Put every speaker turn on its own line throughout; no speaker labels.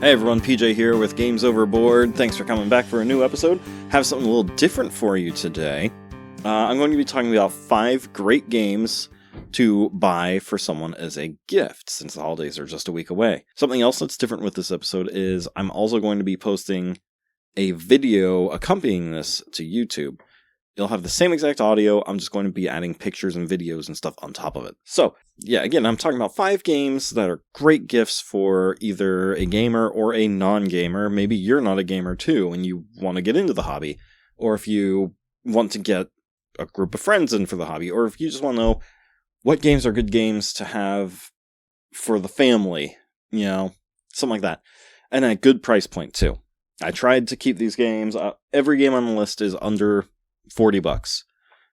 Hey everyone, PJ here with Games Overboard. Thanks for coming back for a new episode. Have something a little different for you today. I'm going to be talking about 5 great games to buy for someone as a gift, since the holidays are just a week away. Something else that's different with this episode is I'm also going to be posting a video accompanying this to YouTube. You'll have the same exact audio, I'm just going to be adding pictures and videos and stuff on top of it. So, yeah, again, I'm talking about 5 games that are great gifts for either a gamer or a non-gamer. Maybe you're not a gamer too, and you want to get into the hobby. Or if you want to get a group of friends in for the hobby. Or if you just want to know what games are good games to have for the family. You know, something like that. And at a good price point too. I tried to keep these games, every game on the list is under $40.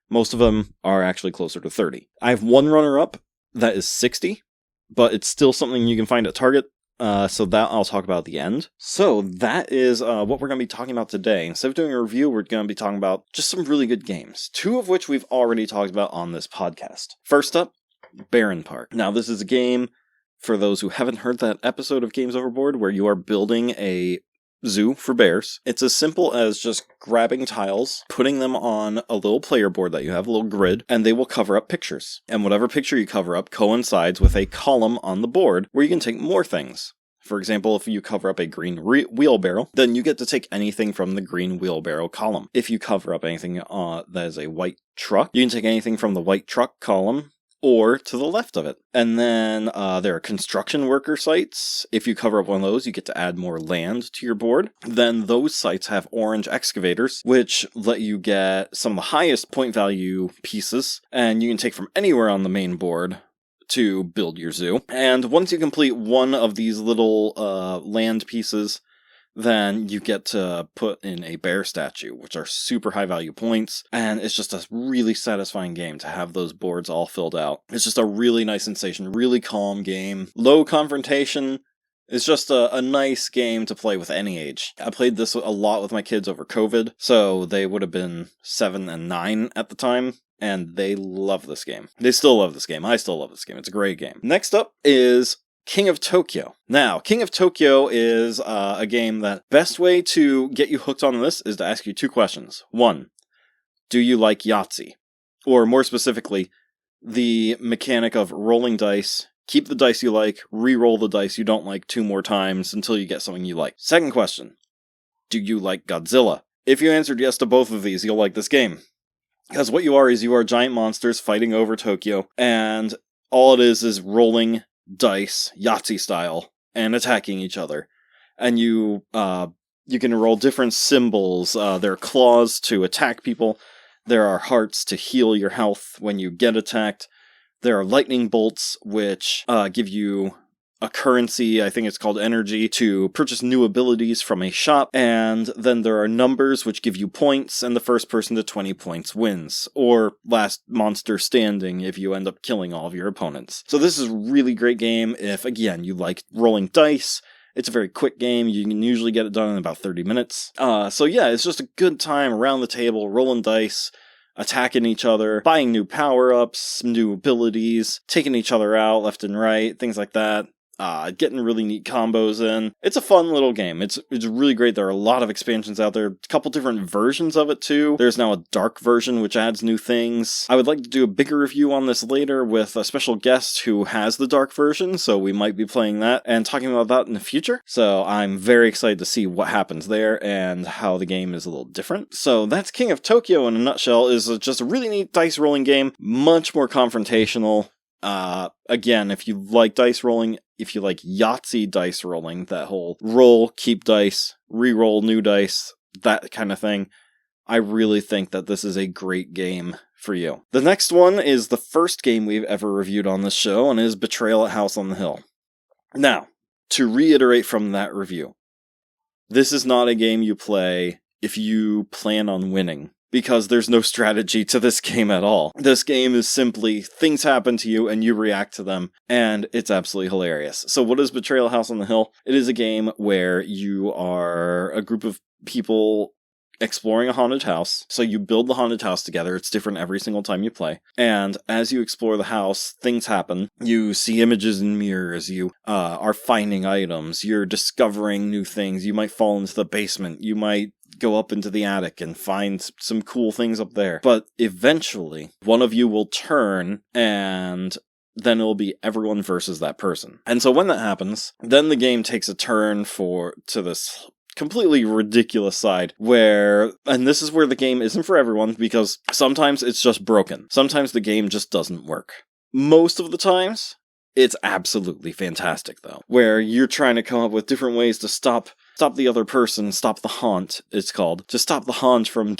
Most of them are actually closer to 30. I have one runner-up that is 60, but it's still something you can find at Target, so that I'll talk about at the end. So that is what we're going to be talking about today. Instead of doing a review, we're going to be talking about just some really good games, 2 of which we've already talked about on this podcast. First up, Bärenpark. Now, this is a game, for those who haven't heard that episode of Games Overboard, where you are building a zoo for bears. It's as simple as just grabbing tiles, putting them on a little player board that you have, a little grid, and they will cover up pictures. And whatever picture you cover up coincides with a column on the board where you can take more things. For example, if you cover up a green wheelbarrow, then you get to take anything from the green wheelbarrow column. If you cover up anything that is a white truck, you can take anything from the white truck column or to the left of it. And then there are construction worker sites. If you cover up one of those, you get to add more land to your board. Then those sites have orange excavators, which let you get some of the highest point value pieces, and you can take from anywhere on the main board to build your zoo. And once you complete one of these little land pieces, then you get to put in a bear statue, which are super high value points, and it's just a really satisfying game to have those boards all filled out. It's just a really nice sensation, really calm game, low confrontation. It's just a nice game to play with any age. I played this a lot with my kids over COVID, so they would have been 7 and 9 at the time, and they love this game. They still love this game. I still love this game. It's a great game. Next up is King of Tokyo. Now, King of Tokyo is a game that best way to get you hooked on this is to ask you 2 questions. 1, do you like Yahtzee? Or more specifically, the mechanic of rolling dice, keep the dice you like, re-roll the dice you don't like 2 more times until you get something you like. Second question, do you like Godzilla? If you answered yes to both of these, you'll like this game. Because what you are giant monsters fighting over Tokyo, and all it is rolling dice, Yahtzee style, and attacking each other. And you can roll different symbols. There are claws to attack people. There are hearts to heal your health when you get attacked. There are lightning bolts, which give you a currency, I think it's called energy, to purchase new abilities from a shop. And then there are numbers, which give you points, and the first person to 20 points wins. Or last monster standing if you end up killing all of your opponents. So this is a really great game if, again, you like rolling dice. It's a very quick game. You can usually get it done in about 30 minutes. So yeah, it's just a good time around the table, rolling dice, attacking each other, buying new power-ups, new abilities, taking each other out left and right, things like that. Getting really neat combos in. It's a fun little game. It's really great. There are a lot of expansions out there. A couple different versions of it too. There's now a dark version which adds new things. I would like to do a bigger review on this later with a special guest who has the dark version, so we might be playing that and talking about that in the future. So I'm very excited to see what happens there and how the game is a little different. So that's King of Tokyo in a nutshell. Is just a really neat dice rolling game. Much more confrontational. Again, if you like dice rolling, if you like Yahtzee dice rolling, that whole roll, keep dice, re-roll new dice, that kind of thing, I really think that this is a great game for you. The next one is the first game we've ever reviewed on this show, and is Betrayal at House on the Hill. Now, to reiterate from that review, this is not a game you play if you plan on winning, because there's no strategy to this game at all. This game is simply things happen to you and you react to them, and it's absolutely hilarious. So what is Betrayal House on the Hill? It is a game where you are a group of people exploring a haunted house. So you build the haunted house together. It's different every single time you play. And as you explore the house, things happen. You see images in mirrors. You are finding items. You're discovering new things. You might fall into the basement. You might go up into the attic and find some cool things up there. But eventually, one of you will turn, and then it'll be everyone versus that person. And so when that happens, then the game takes a turn to this completely ridiculous side where, and this is where the game isn't for everyone, because sometimes it's just broken. Sometimes the game just doesn't work. Most of the times, it's absolutely fantastic, though, where you're trying to come up with different ways to stop the other person, stop the haunt, it's called, to stop the haunt from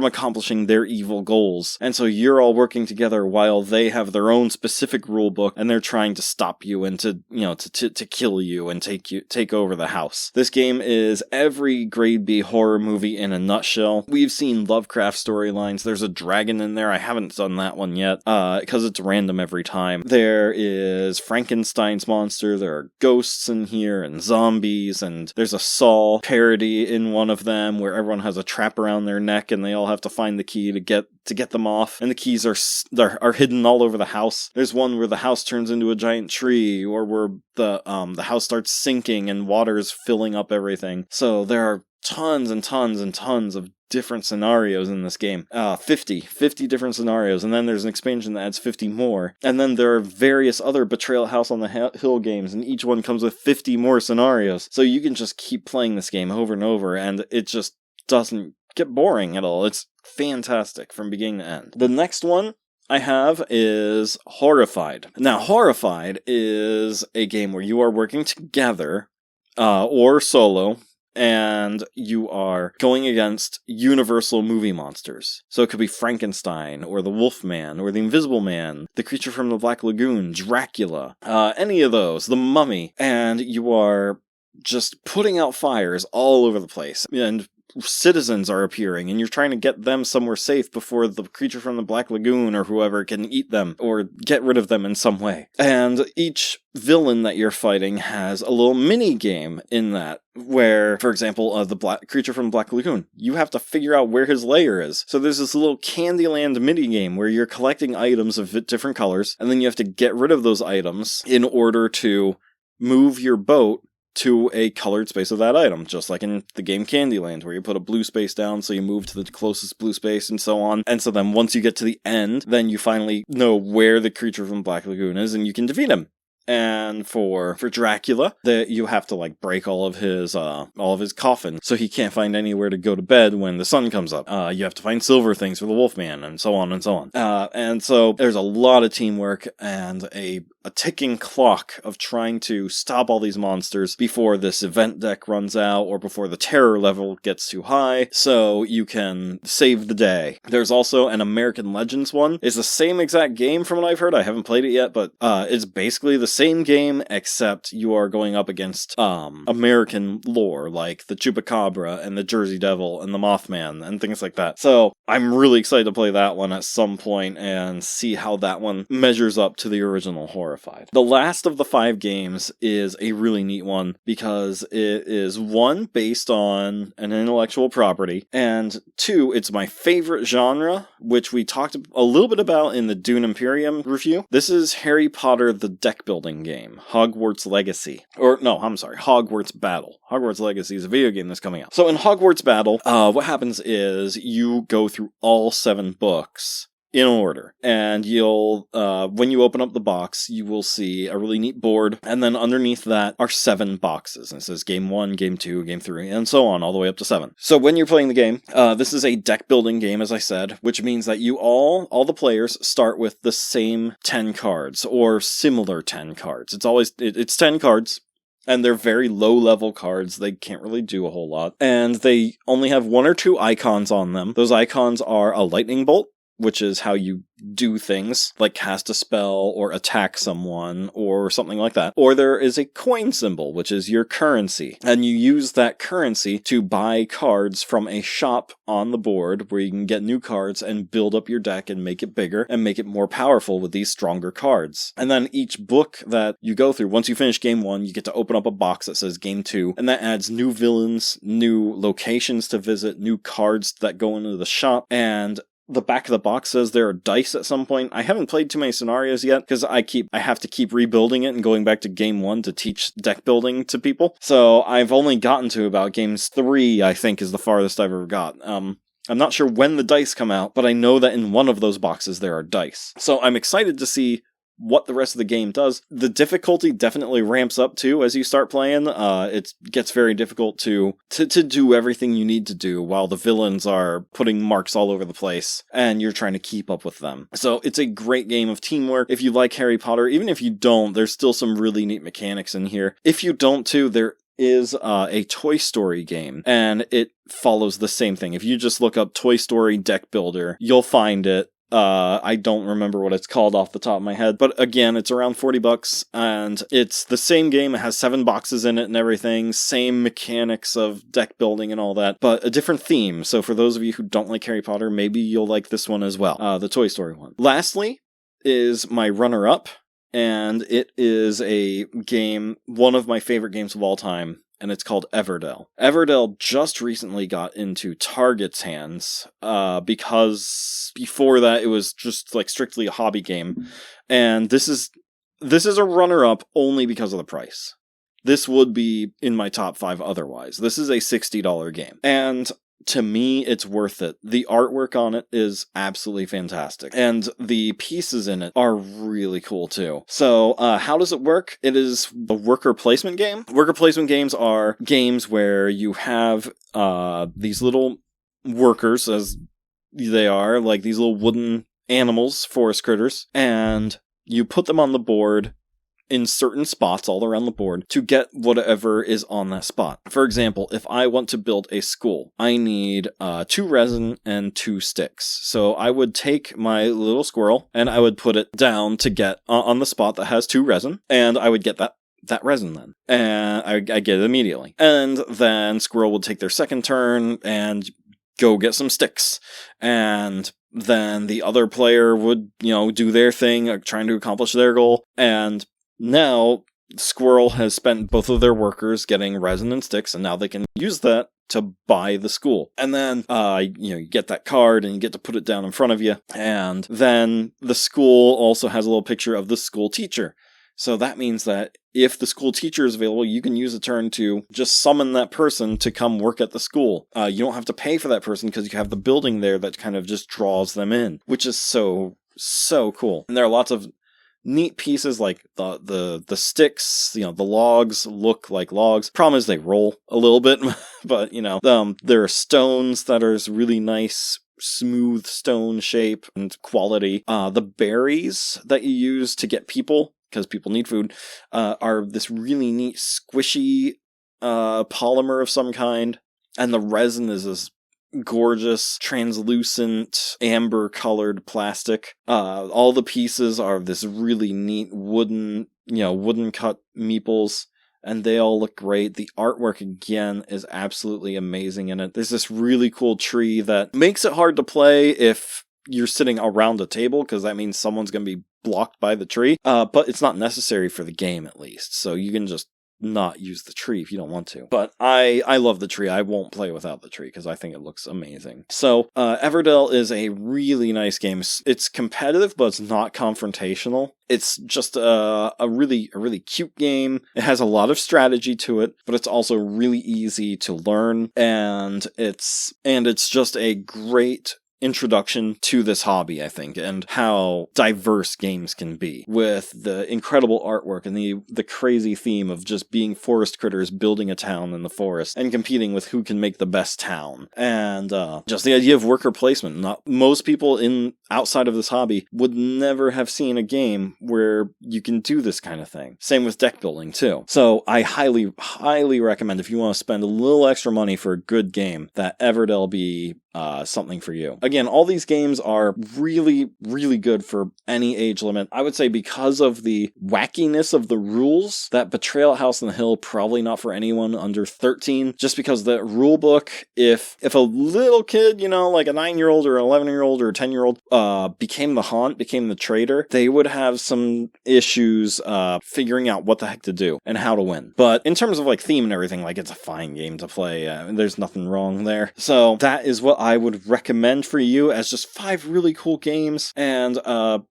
accomplishing their evil goals. And so you're all working together while they have their own specific rule book, and they're trying to stop you and to kill you and take over the house. This game is every grade B horror movie in a nutshell. We've seen Lovecraft storylines. There's a dragon in there. I haven't done that one yet, because it's random every time. There is Frankenstein's monster. There are ghosts in here and zombies, and there's a Saw parody in one of them where everyone has a trap around their neck and they all have to find the key to get them off. And the keys are hidden all over the house. There's one where the house turns into a giant tree, or where the house starts sinking and water's filling up everything. So there are tons and tons and tons of different scenarios in this game. 50 different scenarios, and then there's an expansion that adds 50 more. And then there are various other Betrayal House on the Hill games, and each one comes with 50 more scenarios. So you can just keep playing this game over and over, and it just doesn't get boring at all. It's fantastic from beginning to end. The next one I have is Horrified. Now, Horrified is a game where you are working together, or solo, and you are going against Universal movie monsters. So it could be Frankenstein, or the Wolfman, or the Invisible Man, the Creature from the Black Lagoon, Dracula, any of those, the Mummy, and you are just putting out fires all over the place, and citizens are appearing, and you're trying to get them somewhere safe before the Creature from the Black Lagoon or whoever can eat them, or get rid of them in some way. And each villain that you're fighting has a little mini-game in that, where, for example, the Creature from Black Lagoon, you have to figure out where his lair is. So there's this little Candyland mini-game where you're collecting items of different colors, and then you have to get rid of those items in order to move your boat to a colored space of that item, just like in the game Candyland, where you put a blue space down, so you move to the closest blue space, and so on. And so then once you get to the end, then you finally know where the Creature from Black Lagoon is, and you can defeat him. And for Dracula, you have to break all of his coffin, so he can't find anywhere to go to bed when the sun comes up. You have to find silver things for the Wolfman, and so on and so on. And so there's a lot of teamwork and a ticking clock of trying to stop all these monsters before this event deck runs out, or before the terror level gets too high, so you can save the day. There's also an American Legends one. It's the same exact game from what I've heard. I haven't played it yet, but it's basically the same game, except you are going up against American lore, like the Chupacabra and the Jersey Devil and the Mothman and things like that. So I'm really excited to play that one at some point and see how that one measures up to the original Horrified. The last of the 5 games is a really neat one, because it is 1, based on an intellectual property, and 2, it's my favorite genre, which we talked a little bit about in the Dune Imperium review. This is Harry Potter the deck building game, Hogwarts Legacy. Hogwarts Battle. Hogwarts Legacy is a video game that's coming out. So in Hogwarts Battle, what happens is you go through all 7 books in order, and you'll when you open up the box, you will see a really neat board, and then underneath that are 7 boxes, and it says game 1, game 2, game 3, and so on, all the way up to 7. So when you're playing the game, this is a deck building game, as I said, which means that you all the players start with the same 10 cards, or similar 10 cards. It's 10 cards, and they're very low-level cards. They can't really do a whole lot, and they only have 1 or 2 icons on them. Those icons are a lightning bolt, which is how you do things, like cast a spell or attack someone or something like that. Or there is a coin symbol, which is your currency. And you use that currency to buy cards from a shop on the board where you can get new cards and build up your deck and make it bigger and make it more powerful with these stronger cards. And then each book that you go through, once you finish game 1, you get to open up a box that says game 2, and that adds new villains, new locations to visit, new cards that go into the shop, and the back of the box says there are dice at some point. I haven't played too many scenarios yet because I have to keep rebuilding it and going back to game 1 to teach deck building to people. So I've only gotten to about games 3, I think, is the farthest I've ever got. I'm not sure when the dice come out, but I know that in one of those boxes there are dice. So I'm excited to see what the rest of the game does. The difficulty definitely ramps up too as you start playing. It gets very difficult to do everything you need to do while the villains are putting marks all over the place and you're trying to keep up with them. So it's a great game of teamwork. If you like Harry Potter, even if you don't, there's still some really neat mechanics in here. If you don't too, there is a Toy Story game, and it follows the same thing. If you just look up Toy Story Deck Builder, you'll find it. I don't remember what it's called off the top of my head, but again, it's around $40, and it's the same game. It has 7 boxes in it and everything, same mechanics of deck building and all that, but a different theme. So for those of you who don't like Harry Potter, maybe you'll like this one as well, the Toy Story one. Lastly is my runner-up, and it is a game, one of my favorite games of all time, and it's called Everdell. Everdell just recently got into Target's hands, because before that it was just like strictly a hobby game, and this is a runner-up only because of the price. This would be in my top 5 otherwise. This is a $60 game, and to me, it's worth it. The artwork on it is absolutely fantastic, and the pieces in it are really cool too. So, how does it work? It is a worker placement game. Worker placement games are games where you have these little workers, as they are, like these little wooden animals, forest critters, and you put them on the board in certain spots all around the board to get whatever is on that spot. For example, if I want to build a school, I need 2 resin and 2 sticks. So I would take my little squirrel and I would put it down to get on the spot that has 2 resin, and I would get that resin then. And I get it immediately. And then squirrel would take their second turn and go get some sticks. And then the other player would, do their thing, trying to accomplish their goal. And now, Squirrel has spent both of their workers getting resin and sticks, and now they can use that to buy the school. And then, you get that card, and you get to put it down in front of you. And then the school also has a little picture of the school teacher. So that means that if the school teacher is available, you can use a turn to just summon that person to come work at the school. You don't have to pay for that person because you have the building there that kind of just draws them in, which is so cool. And there are lots of neat pieces like the sticks, the logs look like logs. Problem is they roll a little bit, but there are stones that are really nice, smooth stone shape and quality. The berries that you use to get people, because people need food, are this really neat squishy polymer of some kind, and the resin is this gorgeous, translucent, amber-colored plastic. All the pieces are this really neat wooden cut meeples, and they all look great. The artwork, again, is absolutely amazing in it. There's this really cool tree that makes it hard to play if you're sitting around a table, because that means someone's going to be blocked by the tree, but it's not necessary for the game, at least, so you can just not use the tree if you don't want to. But I love the tree. I won't play without the tree because I think it looks amazing. So Everdell is a really nice game. It's competitive, but it's not confrontational. It's just a really cute game. It has a lot of strategy to it, but it's also really easy to learn, and it's just a great introduction to this hobby, I think, and how diverse games can be, with the incredible artwork and the crazy theme of just being forest critters building a town in the forest and competing with who can make the best town, and just the idea of worker placement. Not most people outside of this hobby would never have seen a game where you can do this kind of thing. Same with deck building too. So I highly recommend, if you want to spend a little extra money for a good game, that Everdell be something for you. Again, all these games are really, really good for any age limit. I would say because of the wackiness of the rules, that Betrayal at House on the Hill, probably not for anyone under 13, just because the rule book, if a little kid, like a 9-year-old or an 11-year-old or a 10-year-old, became the haunt, became the traitor, they would have some issues figuring out what the heck to do and how to win. But in terms of like theme and everything, like it's a fine game to play. There's nothing wrong there. So that is what I would recommend for you as just 5 really cool games. And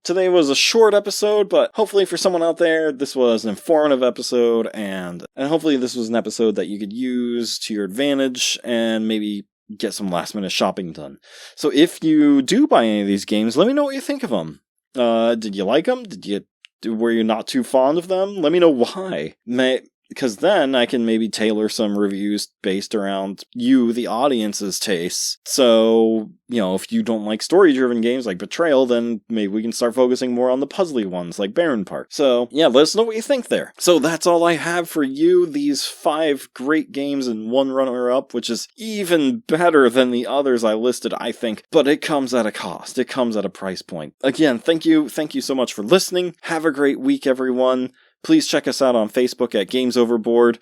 today was a short episode, but hopefully for someone out there, this was an informative episode, and hopefully this was an episode that you could use to your advantage and maybe get some last minute shopping done. So if you do buy any of these games, let me know what you think of them. Did you like them? Were you not too fond of them? Let me know why. Because then I can maybe tailor some reviews based around you, the audience's tastes. So, if you don't like story-driven games like Betrayal, then maybe we can start focusing more on the puzzly ones like Barren Park. So, yeah, let us know what you think there. So that's all I have for you. These 5 great games and 1 runner-up, which is even better than the others I listed, I think. But it comes at a cost. It comes at a price point. Again, thank you so much for listening. Have a great week, everyone. Please check us out on Facebook at Games Overboard.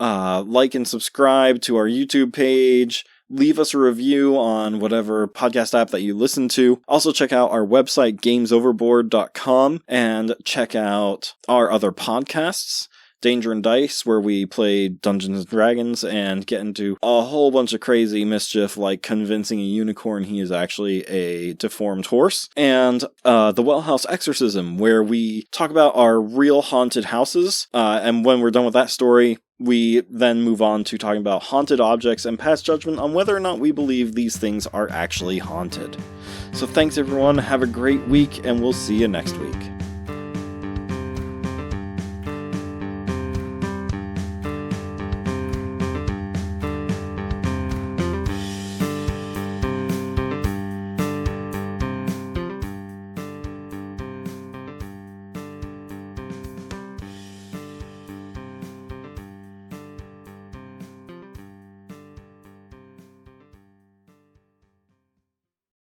Like and subscribe to our YouTube page. Leave us a review on whatever podcast app that you listen to. Also check out our website, gamesoverboard.com, and check out our other podcasts. Danger and Dice, where we play Dungeons and Dragons and get into a whole bunch of crazy mischief, like convincing a unicorn he is actually a deformed horse. And The Well House Exorcism, where we talk about our real haunted houses. And when we're done with that story, we then move on to talking about haunted objects and pass judgment on whether or not we believe these things are actually haunted. So thanks everyone, have a great week, and we'll see you next week.